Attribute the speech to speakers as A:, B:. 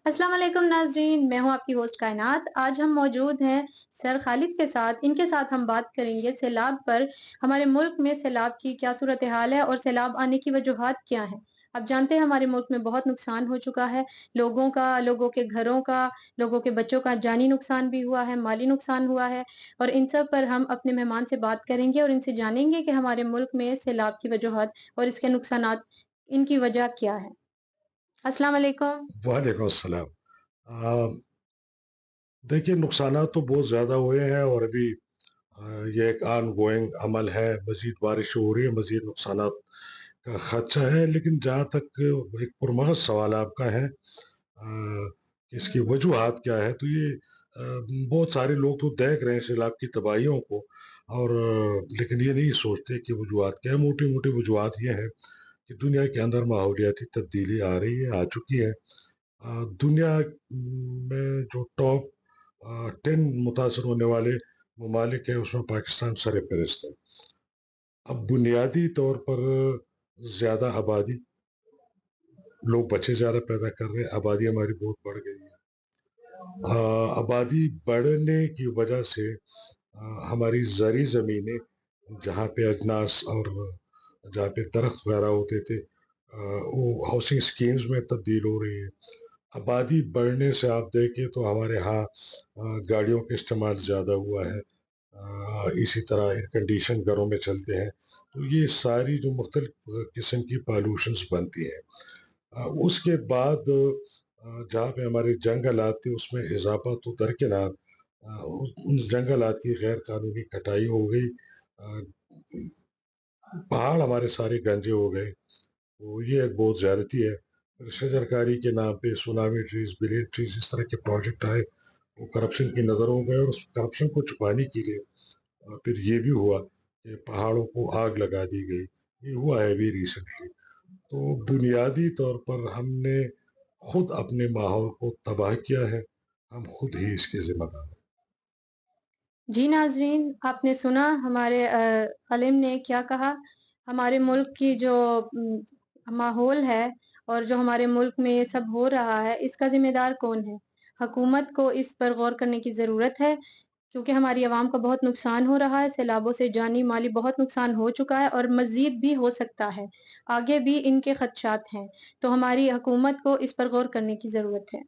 A: अस्सलाम वालेकुम नाज़रीन, मैं हूँ आपकी होस्ट कायनात। आज हम मौजूद हैं सर खालिद के साथ। इनके साथ हम बात करेंगे सैलाब पर। हमारे मुल्क में सैलाब की क्या सूरत हाल है और सैलाब आने की वजूहात क्या हैं। आप जानते हैं हमारे मुल्क में बहुत नुकसान हो चुका है, लोगों का, लोगों के घरों का, लोगों के बच्चों का जानी नुकसान भी हुआ है, माली नुकसान हुआ है। और इन सब पर हम अपने मेहमान से बात करेंगे और इनसे जानेंगे कि हमारे मुल्क में सैलाब की वजूहात और इसके नुकसानात, इनकी वजह क्या है। अस्सलाम वालेकुम।
B: वालेकुम अस्सलाम। देखिए, नुकसानात तो बहुत ज़्यादा हुए हैं और अभी ये एक आन गोइंग अमल है। मज़ीद बारिश हो रही है, मज़ीद नुकसानात का खदशा है। लेकिन जहाँ तक एक पुरमगज़ सवाल आपका है कि इसकी वजूहात क्या है, तो ये बहुत सारे लोग तो देख रहे हैं सैलाब की तबाहियों को और लेकिन ये नहीं सोचते कि वजूहात क्या है। मोटी मोटी वजूहात ये है कि दुनिया के अंदर माहौलियाती तब्दीली आ रही है, आ चुकी है। दुनिया में जो टॉप 10 मुतासर होने वाले ममालिक है, उसमें पाकिस्तान सर फहरिस्त है। अब बुनियादी तौर पर ज़्यादा आबादी, लोग बच्चे ज़्यादा पैदा कर रहे हैं, आबादी हमारी बहुत बढ़ गई है। आबादी बढ़ने की वजह से हमारी ज़री ज़मीनें, जहाँ पे अजनास और जहाँ पे दरख्त वगैरह होते थे, वो हाउसिंग स्कीम्स में तब्दील हो रही है। आबादी बढ़ने से आप देखें तो हमारे यहाँ गाड़ियों का इस्तेमाल ज़्यादा हुआ है। इसी तरह एयर कंडीशन घरों में चलते हैं, तो ये सारी जो मुख्तलिफ किस्म की पॉल्यूशंस बनती हैं। उसके बाद जहाँ पे हमारे जंगलात थे उसमें इजाफा तो दरकिनार, उन जंगलात की गैर कानूनी कटाई हो गई। पहाड़ हमारे सारे गंजे हो गए, तो ये एक बहुत ज्यादती है। फिर शजरकारी के नाम पे सुनामी ट्रीज, बिलीफ ट्रीज, इस तरह के प्रोजेक्ट आए, वो करप्शन की नजर हो गए और उस करप्शन को छुपाने के लिए फिर ये भी हुआ कि पहाड़ों को आग लगा दी गई। ये हुआ है अभी रिसेंटली। तो बुनियादी तौर पर हमने खुद अपने माहौल को तबाह किया है, हम खुद ही इसके जिम्मेदार हैं।
A: जी नाज़रीन, आपने सुना हमारे आलिम ने क्या कहा। हमारे मुल्क की जो माहौल है और जो हमारे मुल्क में ये सब हो रहा है, इसका ज़िम्मेदार कौन है? हुकूमत को इस पर गौर करने की ज़रूरत है, क्योंकि हमारी आवाम का बहुत नुकसान हो रहा है। सैलाबों से जानी माली बहुत नुकसान हो चुका है और मज़ीद भी हो सकता है। आगे भी इनके खदशात हैं, तो हमारी हुकूमत को इस पर गौर करने की ज़रूरत है।